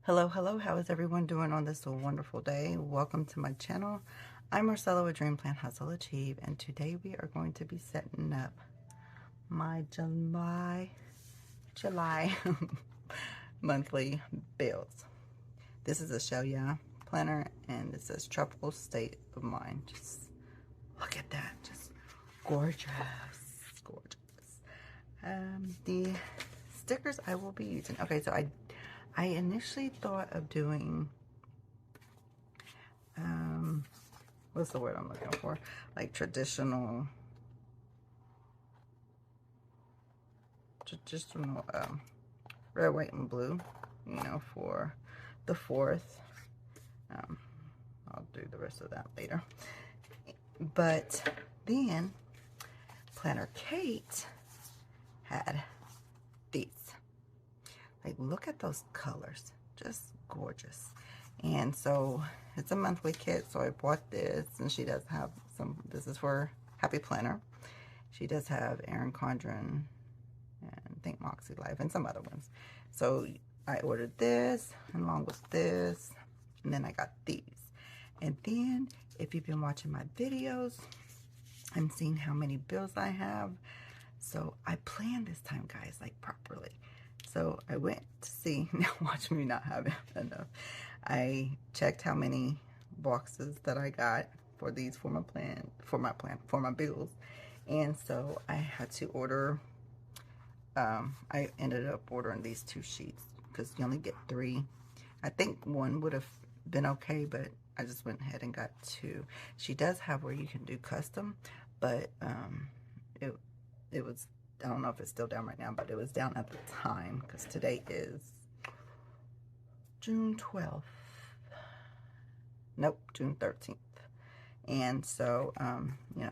Hello, hello. How is everyone doing on this wonderful day? Welcome to my channel. I'm Marcella with Dream Plan Hustle Achieve, and today we are going to be setting up my July monthly bills. This is a show ya planner, and it says Tropical State of Mind. Just look at that, just gorgeous, gorgeous. The stickers I will be using. Okay, so I initially thought of doing, what's the word I'm looking for? Like traditional red, white, and blue, for the 4th. I'll do the rest of that later. But then Planner Kate had these. Like, look at those colors, just gorgeous. And so it's a monthly kit, so I bought this, and she does have this is for Happy Planner. She does have Erin Condren and Think Moxie Life and some other ones. So I ordered this along with this, and then I got these. And then if you've been watching my videos, I'm seeing how many bills I have. So I planned this time, guys, like properly. So I went to see, now watch me not have enough. I checked how many boxes that I got for these for my bills. And so I had to order, I ended up ordering these 2 sheets because you only get 3. I think one would have been okay, but I just went ahead and got 2. She does have where you can do custom, but it was, I don't know if it's still down right now, but it was down at the time because today is June 12th. Nope, June 13th. And so,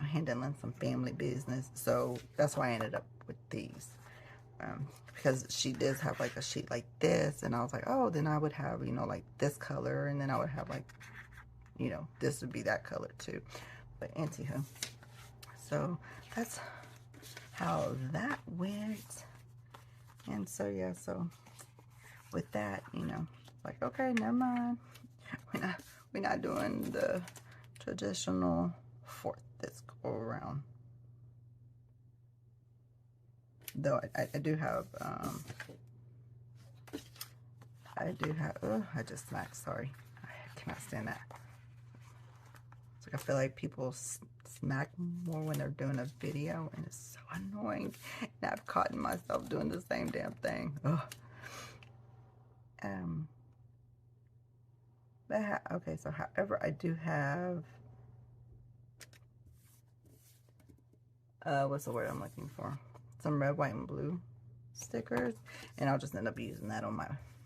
handling some family business. So that's why I ended up with these. Because she does have like a sheet like this, and I was like, oh, then I would have, like this color, and then I would have like, this would be that color too. But anywho, so that's how that went. And so yeah, so with that, like, okay, never mind. We're not doing the traditional 4th this go around. Though I do have, oh, I just smacked, sorry. I cannot stand that. It's like I feel like people smack more when they're doing a video, and it's so annoying. And I've caught myself doing the same damn thing. Ugh. Okay, so however, I do have, what's the word I'm looking for? Some red, white, and blue stickers, and I'll just end up using that on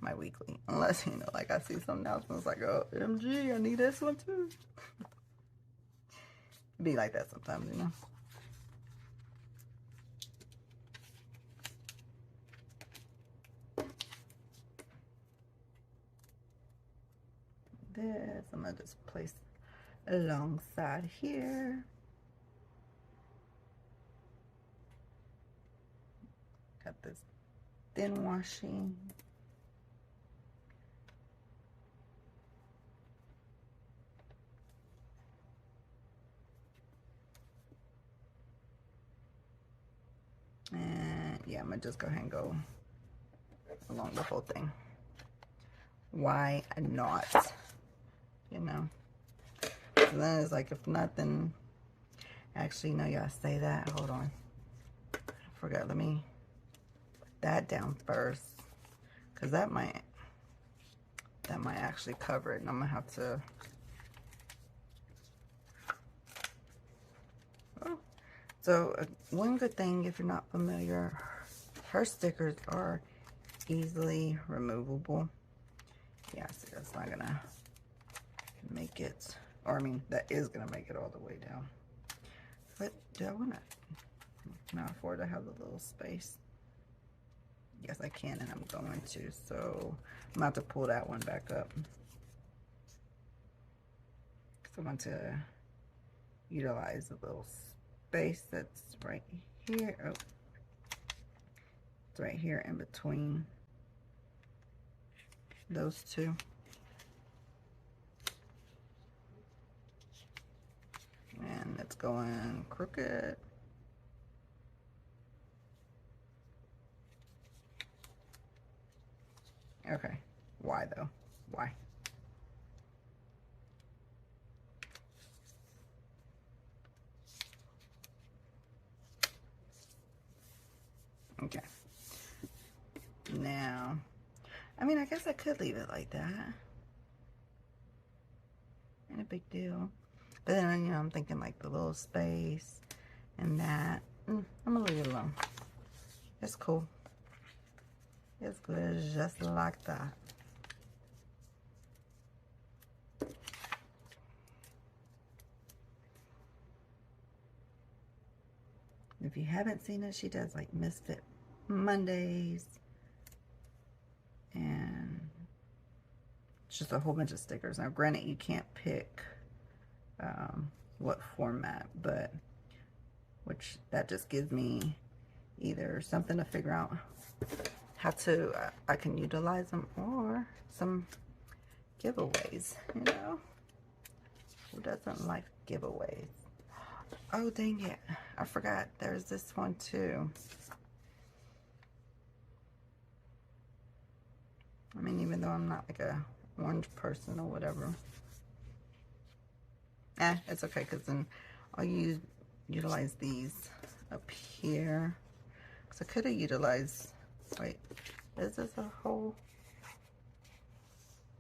my weekly, unless, like I see some announcements like, oh, MG, I need this one too. Be like that sometimes, This, I'm gonna just place alongside here. Got this thin washing. And yeah, I'm gonna just go ahead and go along the whole thing. Why not? So then it's like, if nothing, actually, no, y'all say that. Hold on. I forgot. Let me put that down first, because that might actually cover it, and I'm gonna have to. Oh. So one good thing, if you're not familiar, her stickers are easily removable. Yeah, see, that's not gonna make it, or I mean, that is gonna make it all the way down. But do I wanna, can I afford to have the little space? Yes, I can, and I'm going to. So I'm about to pull that one back up, because I want to utilize the little space that's right here. Oh, it's right here in between those two. And it's going crooked. Okay, why though? Why? Okay. Now, I mean, I guess I could leave it like that. Ain't a big deal. But then, you know, I'm thinking like the little space and that. I'm gonna leave it alone. It's cool. It's good just like that. If you haven't seen it, she does like Misfit Mondays. And it's just a whole bunch of stickers. Now, granted, you can't pick what format, but which that just gives me either something to figure out how to I can utilize them, or some giveaways, you know. Who doesn't like giveaways? Oh, dang it, I forgot there's this one too. I mean, even though I'm not like a orange person or whatever, it's okay, because then I'll utilize these up here. Because I could have utilized, wait, is this a whole?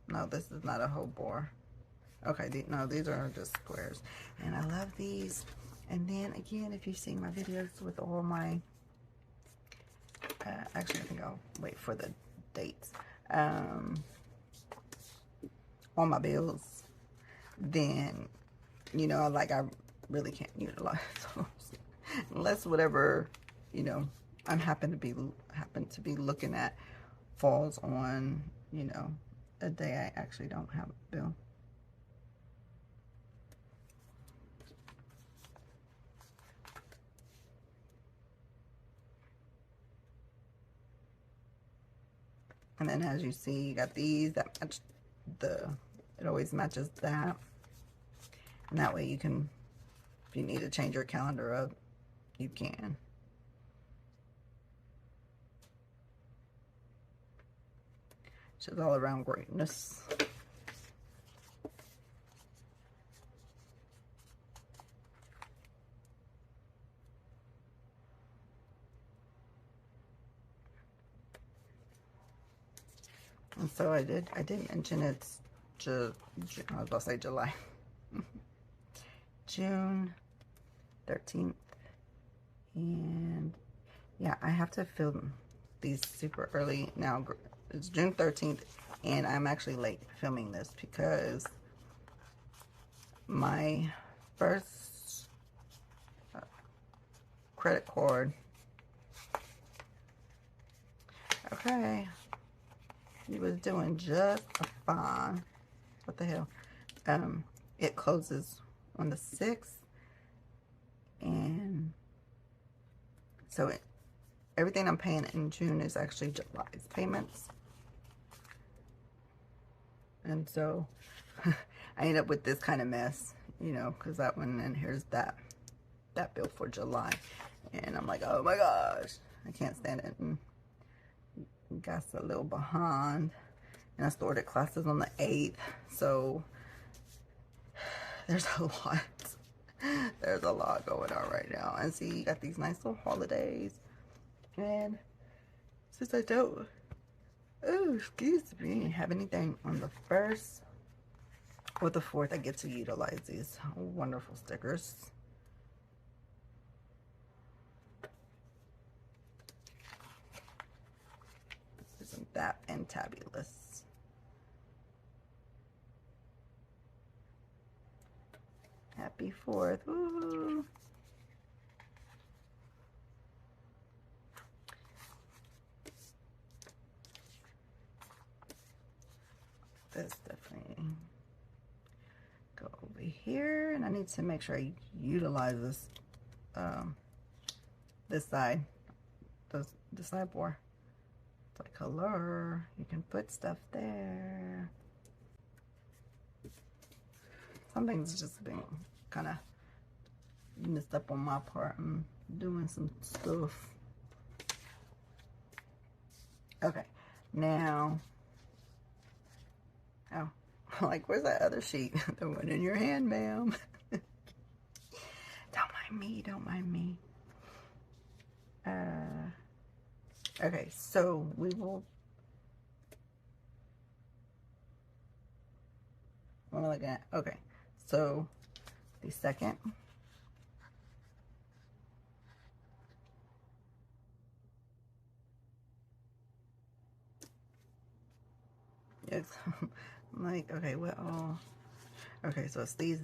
No, this is not a whole bore. Okay, no, these are just squares. And I love these. And then again, if you've seen my videos with all my, actually I think I'll wait for the dates. All my bills, then, you know, I really can't utilize those. Unless whatever, you know, I happen to be looking at falls on, you know, a day I actually don't have a bill. And then as you see, you got these that match it always matches that. And that way you can, if you need to change your calendar up, you can. Just all around greatness. And so I did mention it's I was about to say July. June 13th. And yeah, I have to film these super early. Now, it's June 13th, and I'm actually late filming this because my first credit card, okay, he was doing just fine. What the hell? It closes on the 6th, and so everything I'm paying in June is actually July's payments. And so I end up with this kind of mess, you know, because that one, and here's that bill for July. And I'm like, oh my gosh, I can't stand it. And got a little behind. And I started classes on the 8th. So there's a lot. There's a lot going on right now. And see, you got these nice little holidays. And since I don't, oh, excuse me, have anything on the 1st or the 4th, I get to utilize these wonderful stickers. Isn't that fantabulous? Happy 4th. Woo! This definitely go over here, and I need to make sure I utilize this this side, the sideboard, like, hello, you can put stuff there. Something's just been kind of messed up on my part. I'm doing some stuff. Okay, now, oh, like, where's that other sheet? The one in your hand, ma'am. Don't mind me, don't mind me. Okay, so we will, what am I looking at? Okay, so the second, yes, I'm like, okay, well, okay, so it's these,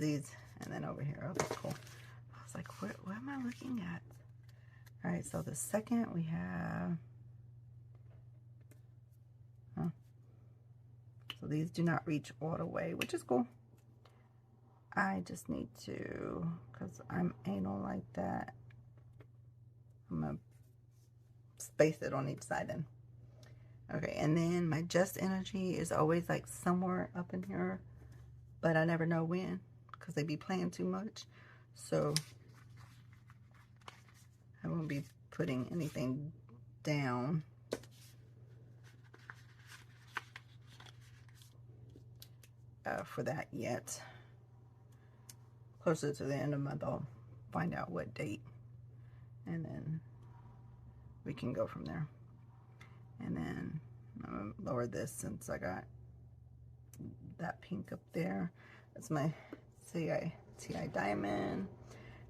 and then over here. Okay, cool. I was like, what am I looking at? All right, so the second we have, oh, so these do not reach all the way, which is cool. I just need to, because I'm anal like that, I'm going to space it on each side then. Okay, and then my just energy is always like somewhere up in here, but I never know when, because they be playing too much. So I won't be putting anything down. For that yet. Closer to the end of the month, I'll find out what date, and then we can go from there. And then I'm gonna lower this since I got that pink up there. That's my TI diamond.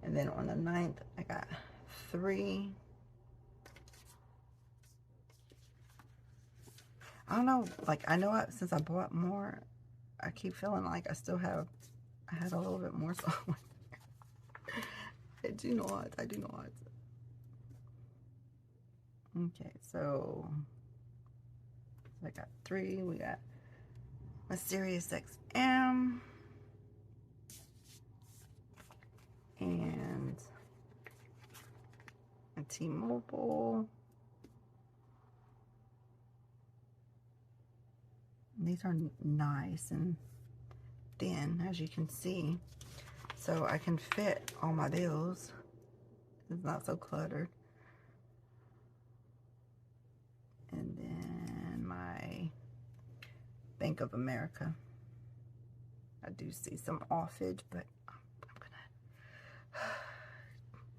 And then on the 9th, I got 3. I don't know, like, I know since I bought more, I keep feeling like I had a little bit more, so I do not. Okay, so I got 3. We got my Sirius XM and a T-Mobile. These are nice and thin, as you can see, so I can fit all my bills. It's not so cluttered. And then my Bank of America. I do see some offage, but I'm gonna,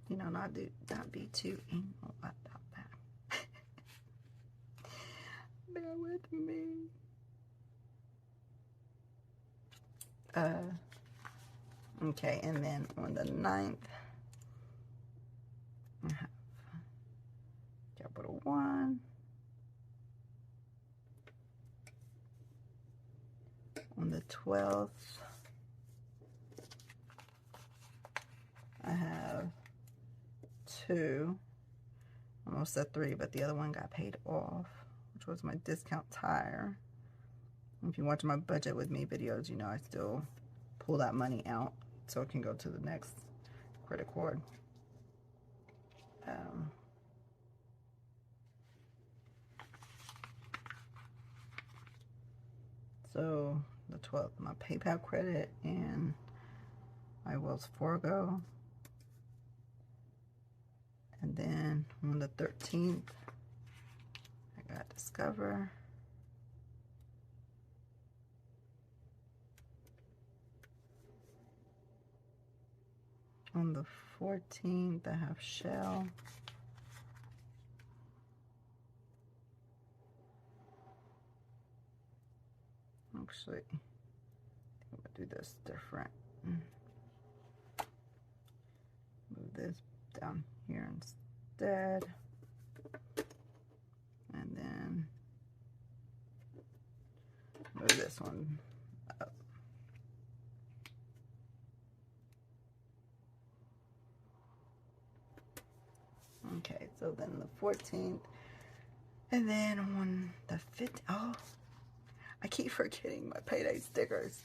you know, not be too anal about that. Bear with me. Okay, and then on the 9th, I have capital 1. On the 12th, I have 2. Almost at 3, but the other one got paid off, which was my discount tire. If you watch my budget with me videos, you know I still pull that money out so it can go to the next credit card. So the 12th, my PayPal credit and my Wells Fargo. And then on the 13th, I got Discover. On the 14th, I have Shell. Actually, I'm gonna do this different. Move this down here instead. And then move this one up. Okay, so then the 14th. And then on the 15th, oh, I keep forgetting my payday stickers.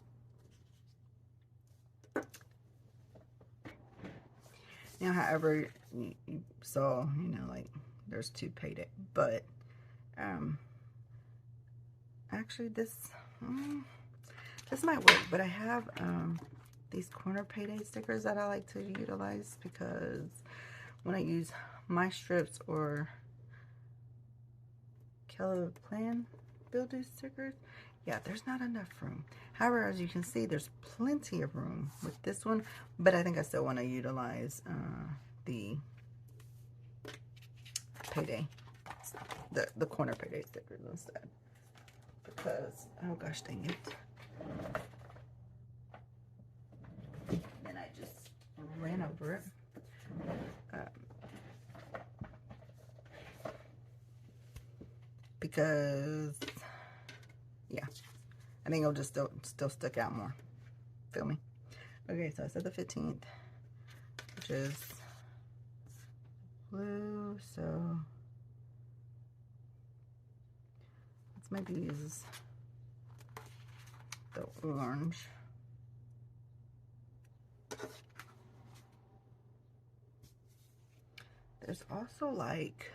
Now, however, you saw, you know, like, there's 2 payday, but actually this might work, but I have these corner payday stickers that I like to utilize, because when I use my strips or Keller Plan Builder stickers, yeah, there's not enough room. However, as you can see, there's plenty of room with this one, but I think I still want to utilize the payday, the corner payday stickers instead, because, oh gosh dang it. And I just ran over it. Because, yeah, I think it'll just still stick out more. Feel me? Okay, so I said the 15th, which is blue, so let's maybe use the orange. There's also, like,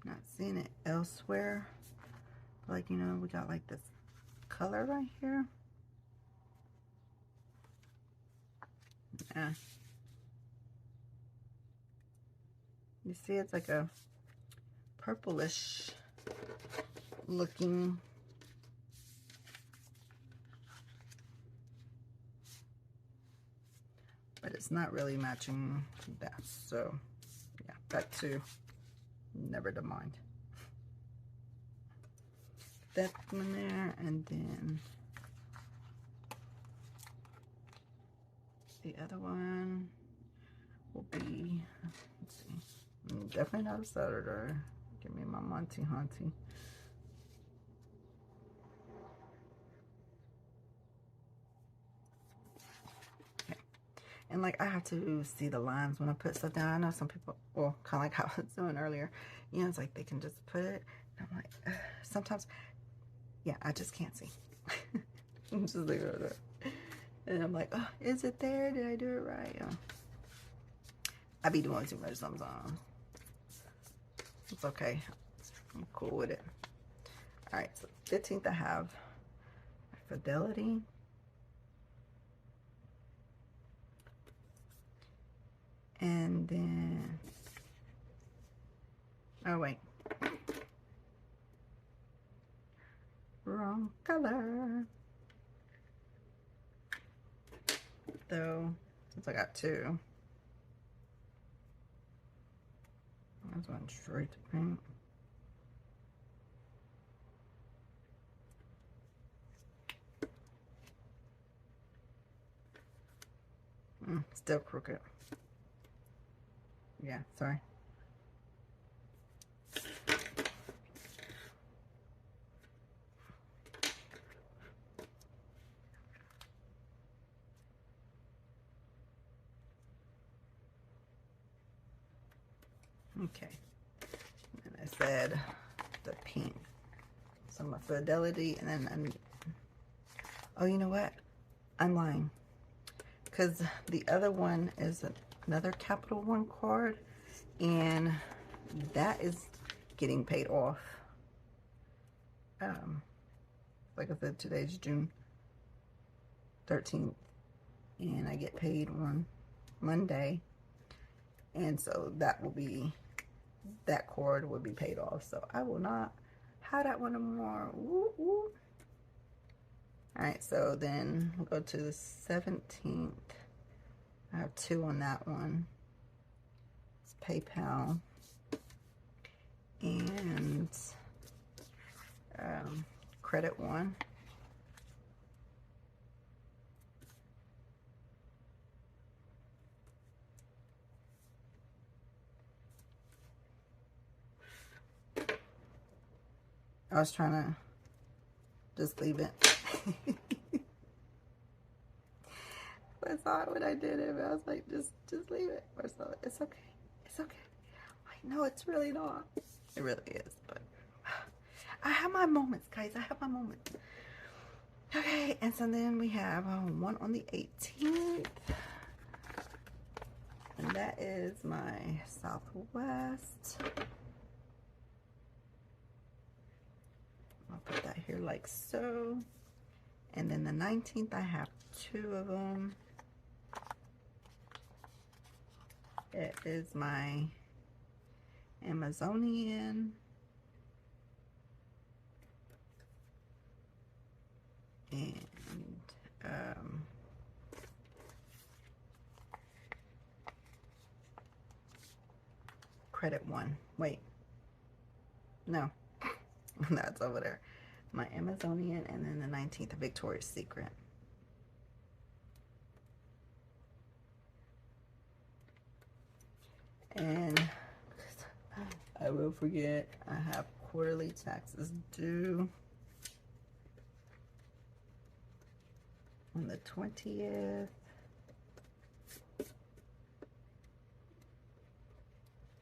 not seeing it elsewhere, like, you know, we got like this color right here. Yeah, you see it's like a purplish looking, but it's not really matching that, so yeah, back to never to mind. That one there, and then the other one will be, let's see, definitely not a Saturday. Give me my Monty Hunty. Okay. And like, I have to see the lines when I put stuff down. I know some people, well, kind of like how I was doing earlier, you know, it's like they can just put it, and I'm like, sometimes, yeah, I just can't see. Just leave it there. And I'm like, oh, is it there? Did I do it right? I be doing too much sometimes. It's okay. I'm cool with it. All right, so 15th I have Fidelity. And then, oh wait. Wrong color. Though, since I got two, I just went straight to pink. Still crooked. Yeah, sorry. Okay. And I said the pink. So my Fidelity, and then oh, you know what? I'm lying. Because the other one is another Capital One card, and that is getting paid off. Like I said, today's June 13th, and I get paid on Monday, and so that will be, that card will be paid off, so I will not have that one anymore. Woo woo. All right, so then we'll go to the 17th. I have two on that one. It's PayPal and Credit One. I was trying to just leave it. I thought when I did it, but I was like, just leave it. Or so it's okay. It's okay. I know it's really not. It really is, but I have my moments, guys. I have my moments. Okay, and so then we have one on the 18th. And that is my Southwest. I'll put that here like so. And then the 19th, I have 2 of them. It is my Amazonian and credit one. Wait, no, that's over there. My Amazonian, and then the 19th, Victoria's Secret. And I will forget, I have quarterly taxes due on the 20th.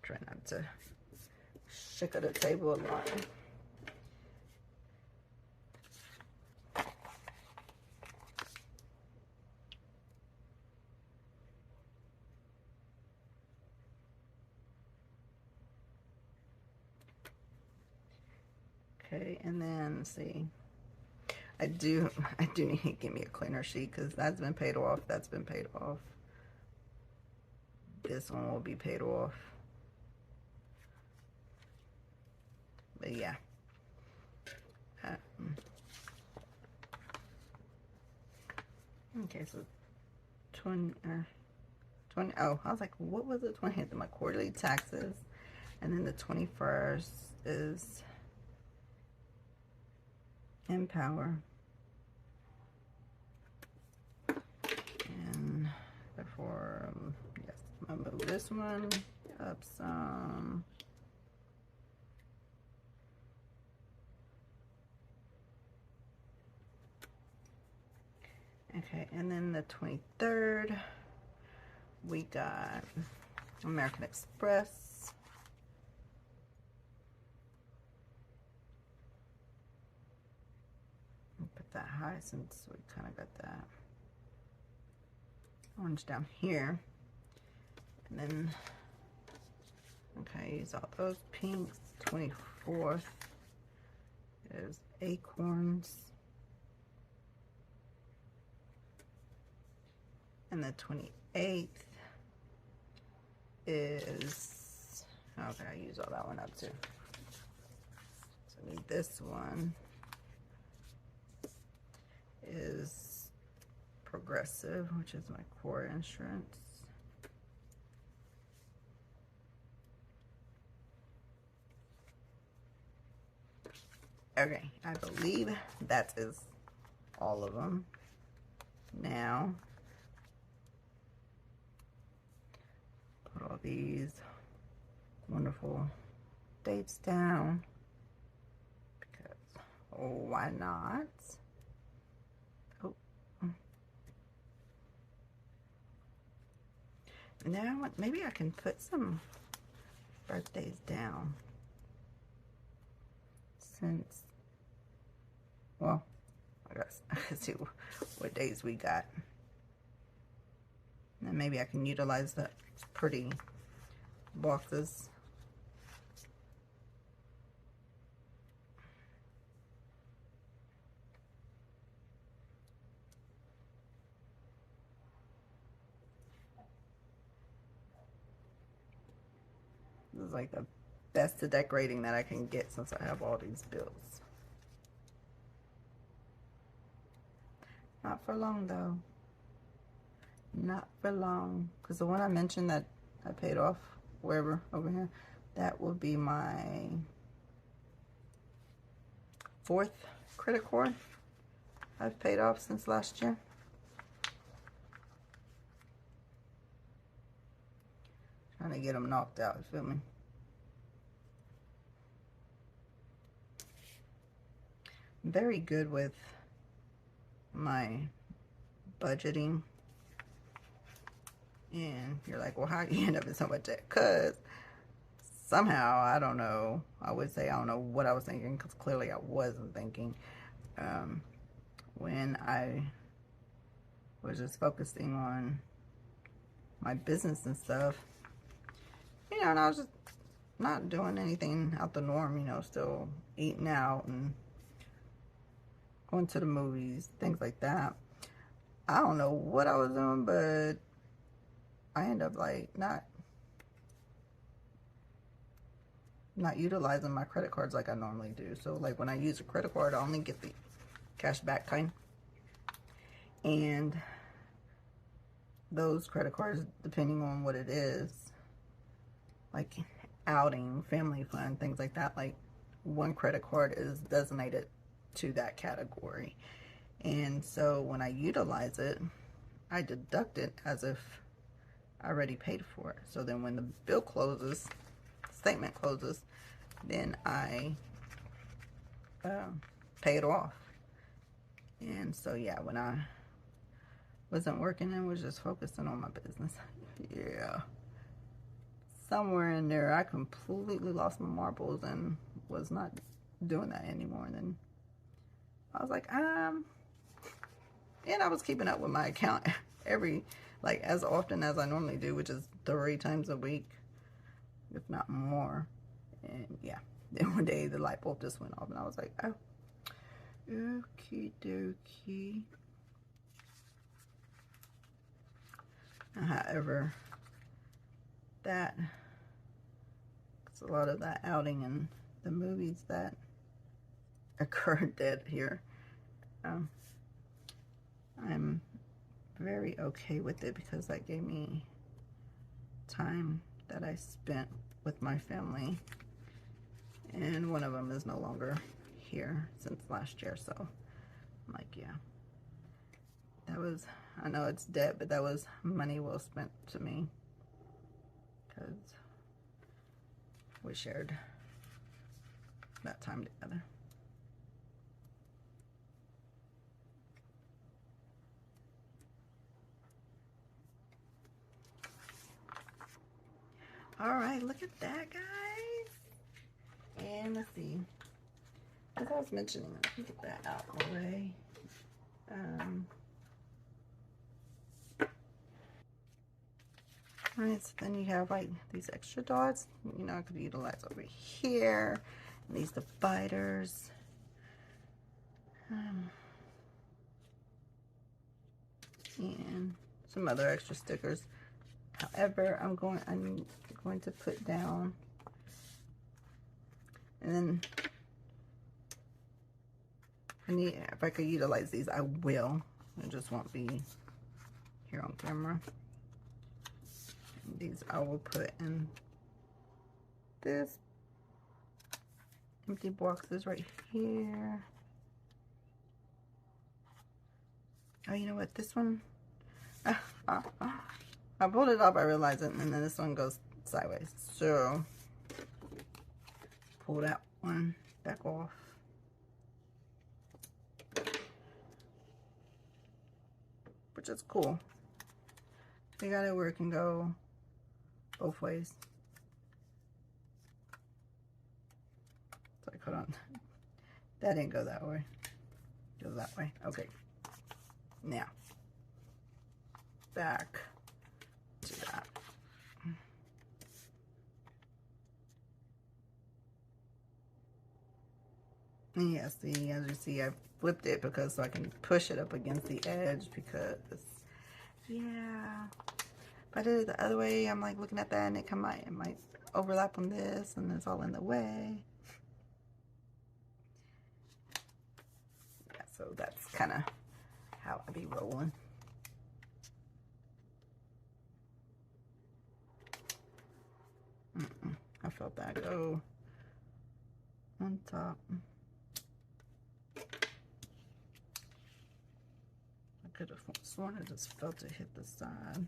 Try not to shake at the table a lot. Okay, and then let's see. I do need to give me a cleaner sheet because that's been paid off. That's been paid off. This one will be paid off. But yeah. Okay, so 20, oh, I was like, what was it? 20th, my quarterly taxes. And then the 21st is Empower. And therefore, yes, I'm gonna move this one up some. Okay, and then the 23rd, we got American Express. I'll put that high since we kind of got that orange down here. And then, okay, use all those pinks. 24th is Acorns. And the 28th is, okay, I use all that one up too. So I need this one is Progressive, which is my core insurance. Okay, I believe that is all of them. Now, put all these wonderful dates down because, oh, why not? Oh. Now, maybe I can put some birthdays down since, well, I guess I can see what days we got. And then maybe I can utilize the pretty boxes. This is like the best of decorating that I can get since I have all these bills. Not for long though. Not for long. Because the one I mentioned that I paid off, wherever, over here, that will be my 4th credit card I've paid off since last year. Trying to get them knocked out, you feel me? I'm very good with my budgeting. And you're like, well, how do you end up in so much debt? Because somehow, I don't know, I would say I don't know what I was thinking, because clearly I wasn't thinking. When I was just focusing on my business and stuff, you know, and I was just not doing anything out the norm, you know, still eating out and going to the movies, things like that. I don't know what I was doing, but I end up like not utilizing my credit cards like I normally do. So like when I use a credit card, I only get the cash back kind. And those credit cards, depending on what it is, like outing, family fun, things like that, like one credit card is designated to that category. And so when I utilize it, I deduct it as if I already paid for it. So then when the bill closes, statement closes, then I pay it off. And so yeah, when I wasn't working and was just focusing on my business, yeah, somewhere in there I completely lost my marbles and was not doing that anymore. And then I was like, and I was keeping up with my account like as often as I normally do, which is 3 times a week, if not more. And yeah, then one day the light bulb just went off and I was like, oh, okie dokie. However, that, it's a lot of that outing and the movies that occurred dead here. I'm very okay with it because that gave me time that I spent with my family, and one of them is no longer here since last year. So I'm like, yeah, that was, I know it's dead, but that was money well spent to me because we shared that time together. All right, look at that, guys. And let's see, as I was mentioning, let me get that out of the way. All right, so then you have like these extra dots, you know, I could utilize over here, and these dividers. And some other extra stickers. However, I'm going to put down, and then if I could utilize these, I will. It just won't be here on camera. And these I will put in this empty boxes right here. Oh, you know what? This one, I pulled it off, I realized it, and then this one goes sideways. So, pull that one back off. Which is cool. They got it where it can go both ways. So, hold on. That didn't go that way. Go that way. Okay. Now, back to that. And yeah, see, as you see, I flipped it because so I can push it up against the edge because, yeah. If I did it the other way, I'm like looking at that and it might overlap on this and it's all in the way. Yeah, so that's kind of how I be rolling. I felt that go on top. I could have sworn I just felt it hit the side.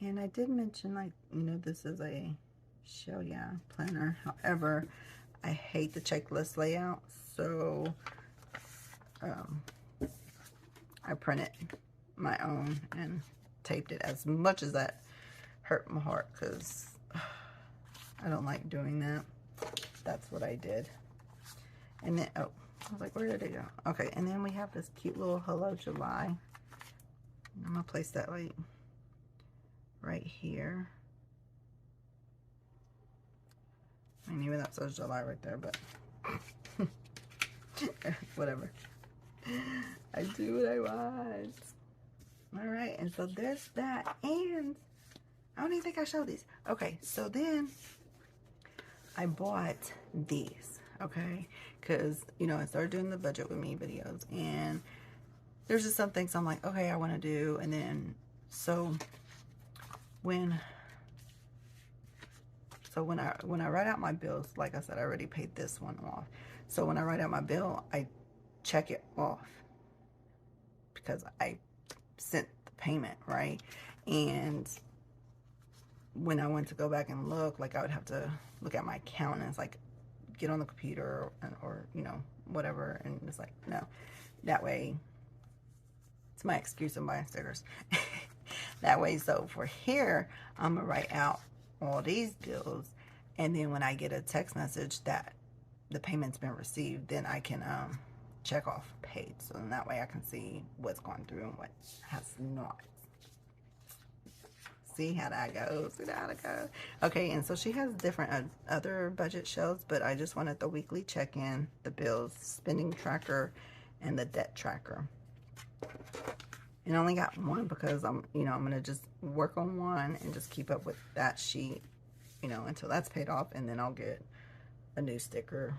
And I did mention, like, you know, this is a shell, yeah, planner. However, I hate the checklist layout, so I printed my own and taped it. As much as that hurt my heart, because I don't like doing that. that's what I did. And then, oh, I was like, where did it go? Okay, and then we have this cute little Hello July. I'm gonna place that like right here. I mean, even that says July right there, but whatever. I do what I want. All right, and so there's that. And I don't even think I showed these. Okay, so then I bought these, okay? Because, you know, I started doing the budget with me videos, and there's just some things I'm like, okay, I want to do. And then, so when I write out my bills, like I said, I already paid this one off. So when I write out my bill, I check it off because I sent the payment, right? And when I went to go back and look, like I would have to look at my account, and it's like, get on the computer or you know, whatever. And it's like, no, that way, it's my excuse of buying stickers. That way, so for here, I'm gonna write out all these bills, and then when I get a text message that the payment's been received, then I can check off paid. So then that way I can see what's going through and what has not. See how that goes. See how that goes. Okay, and so she has different other budget shows, but I just wanted the weekly check-in, the bills, spending tracker, and the debt tracker. And I only got one because I'm gonna just work on one and just keep up with that sheet, you know, until that's paid off, and then I'll get a new sticker,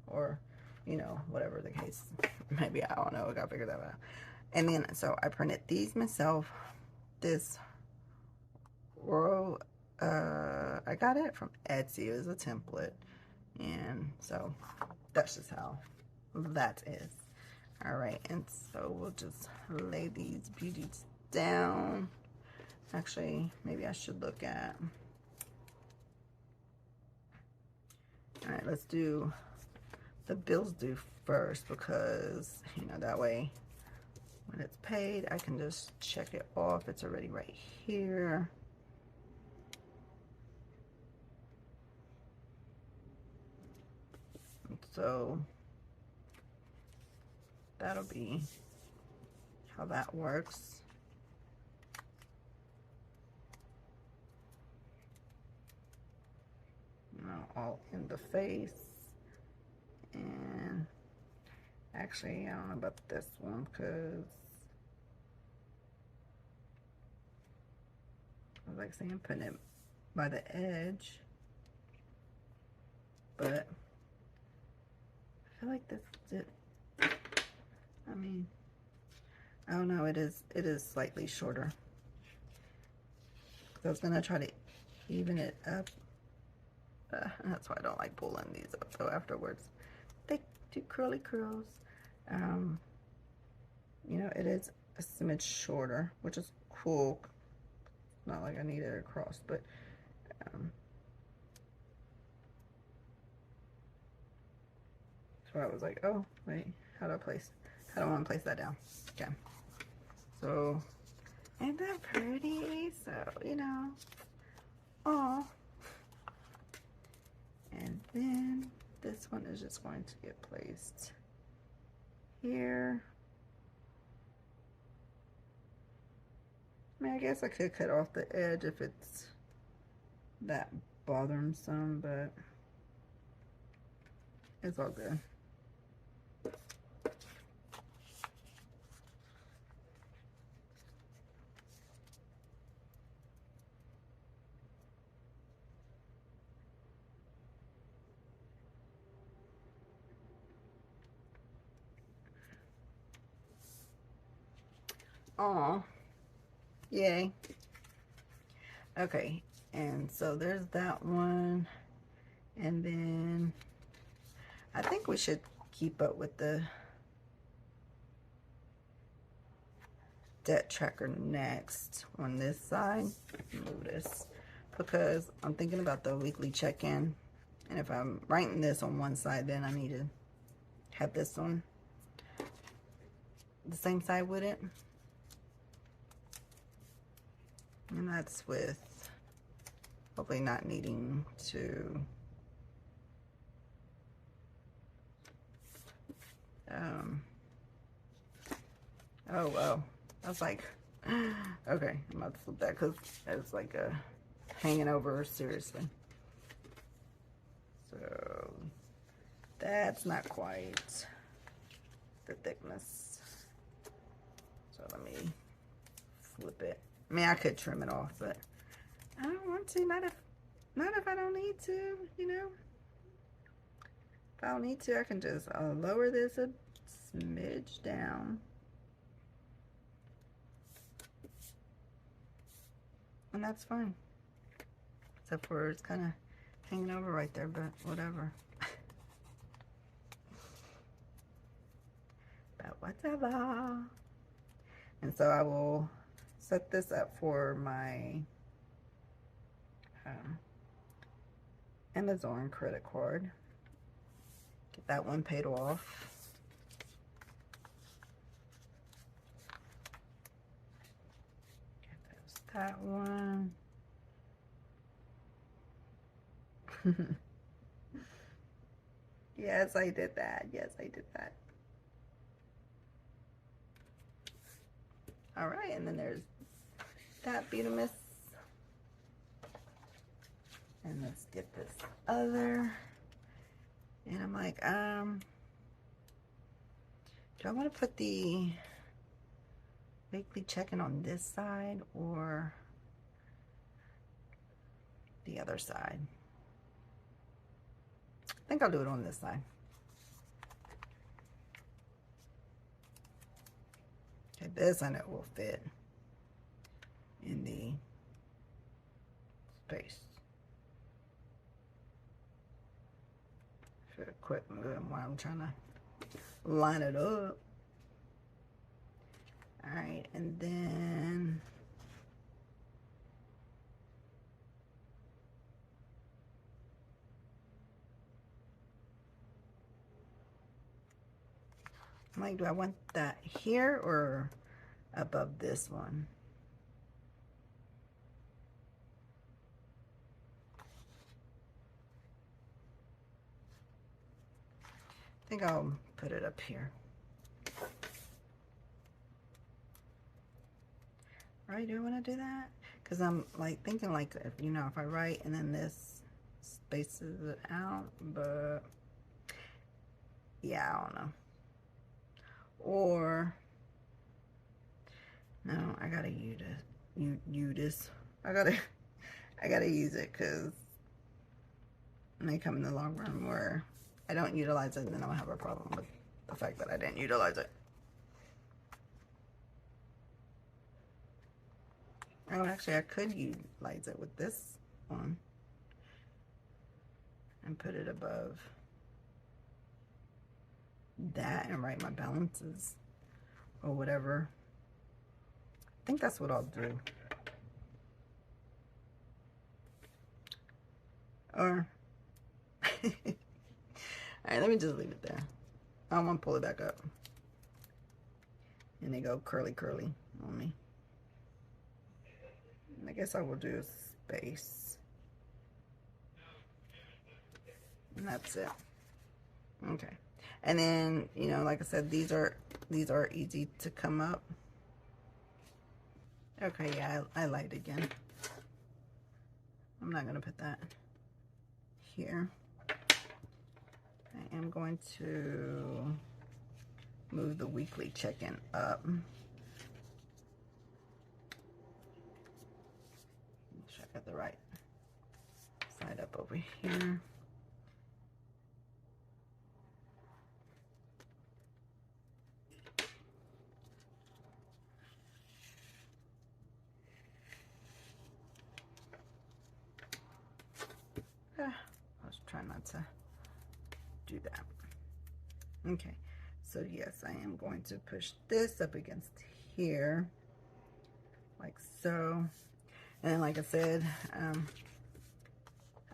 or, you know, whatever the case. Maybe, I don't know. I gotta figure that out. And then, so I printed these myself. This row, I got it from Etsy. It was a template, and so that's just how that is. All right, and so we'll just lay these beauties down. Actually, maybe I should look at. All right, let's do the bills due first, because, you know, that way when it's paid, I can just check it off. It's already right here. So that'll be how that works. You know, all in the face. And actually, I don't know about this one, because I was like saying putting it by the edge, but I feel like this is it. I mean, I don't know, it is slightly shorter. I was gonna try to even it up. That's why I don't like pulling these up though afterwards. They do curly curls. You know, it is a smidge shorter, which is cool. Not like I need it across, but so I was like, oh wait, how do I want to place that down? Okay, so ain't that pretty? So, you know, oh, and then this one is just going to get placed here. I mean, I guess I could cut off the edge if it's that bothersome, but it's all good. Aw, yay. Okay, and so there's that one, and then I think we should keep up with the debt tracker next on this side. Move this, because I'm thinking about the weekly check-in, and if I'm writing this on one side, then I need to have this on the same side with it. And that's with hopefully not needing to Oh, well. I was like, okay, I'm about to flip that because it's like hanging over seriously. So that's not quite the thickness. So let me flip it. I mean, I could trim it off, but I don't want to. Not if I don't need to, you know. If I don't need to, I can just lower this a smidge down. And that's fine. Except for it's kind of hanging over right there, but whatever. But whatever. And so I will set this up for my Amazon credit card. Get that one paid off. That one. Yes, I did that. Yes, I did that. All right, and then there's that Beatamus. And let's get this other. And I'm like, do I want to put the weekly check-in on this side or the other side? I think I'll do it on this side. Okay, this I know will fit in the space. Should have quit moving while I'm trying to line it up. All right, and then I'm like, do I want that here or above this one? I think I'll put it up here. Right, do I want to do that? Because I'm like thinking like, if, you know, if I write and then this spaces it out, but yeah, I don't know. Or, no, I gotta use this. I gotta use it because it may come in the long run where I don't utilize it and then I'll have a problem with the fact that I didn't utilize it. Oh, actually, I could utilize it with this one and put it above that and write my balances or whatever. I think that's what I'll do. Or, all right, let me just leave it there. I don't want to pull it back up. And they go curly curly on me. And I guess I will do a space. And that's it. Okay. And then, you know, like I said, these are easy to come up. Okay, yeah, I lied again. I'm not going to put that here. I am going to move the weekly check-in up. Make sure I got the right side up over here. I was trying not to do that. Okay, so yes, I am going to push this up against here, like so. And then, like I said,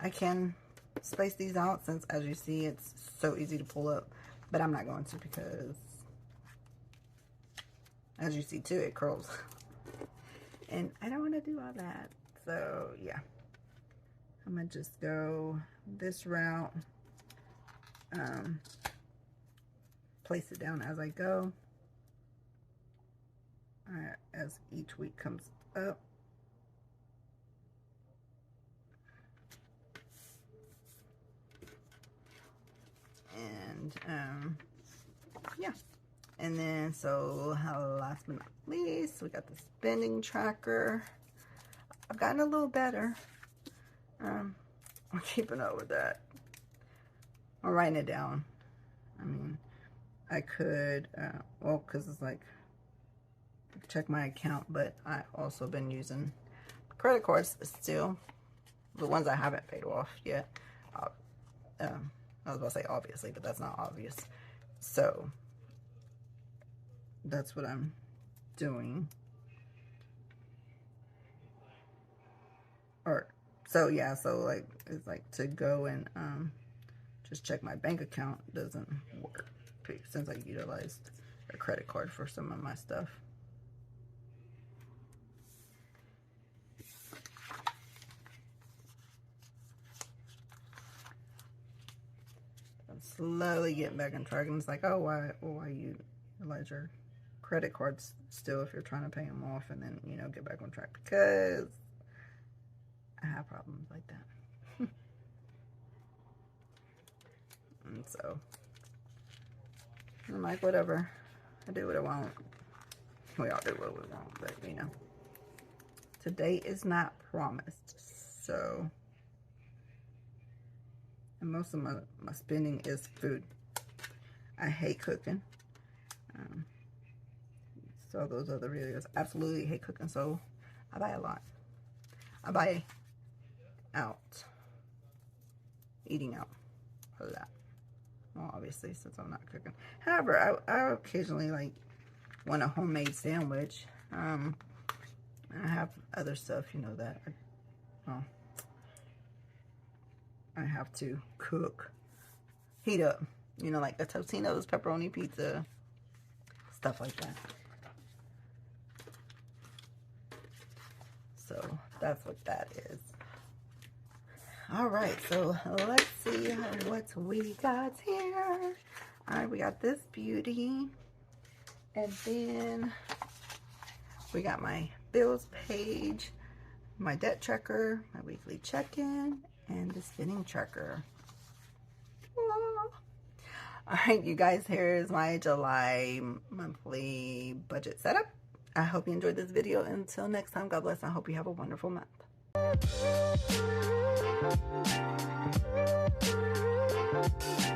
I can space these out since, as you see, it's so easy to pull up, but I'm not going to because, as you see too, it curls. And I don't want to do all that. So, yeah. I'm going to just go this route. place it down as I go, as each week comes up. And yeah, and then so last but not least, we got the spending tracker. I've gotten a little better. I'm keeping up with that. I'm writing it down. I mean, I could, well, because it's like, check my account, but I also been using credit cards still, the ones I haven't paid off yet. I was about to say obviously, but that's not obvious. So that's what I'm doing. So yeah, so like it's like to go and just check my bank account doesn't work since I utilized a credit card for some of my stuff. I'm slowly getting back on track, and it's like, oh, why you utilize your credit cards still if you're trying to pay them off, and then, you know, get back on track, because I have problems like that. And so I'm like, whatever, I do what I want. We all do what we want, but you know, today is not promised. So, and most of my spending is food. I hate cooking. So those other videos, absolutely hate cooking. So I buy a lot. I buy out, eating out a lot. Well, obviously, since I'm not cooking. However, I occasionally like want a homemade sandwich. I have other stuff, you know, that I have to cook, heat up, you know, like the Totino's pepperoni pizza, stuff like that. So that's what that is. All right, so let's see what we got here. All right, we got this beauty, and then we got my bills page, my debt tracker, my weekly check-in, and the spending tracker. All right, you guys, here is my July monthly budget setup. I hope you enjoyed this video. Until next time, God bless. I hope you have a wonderful month.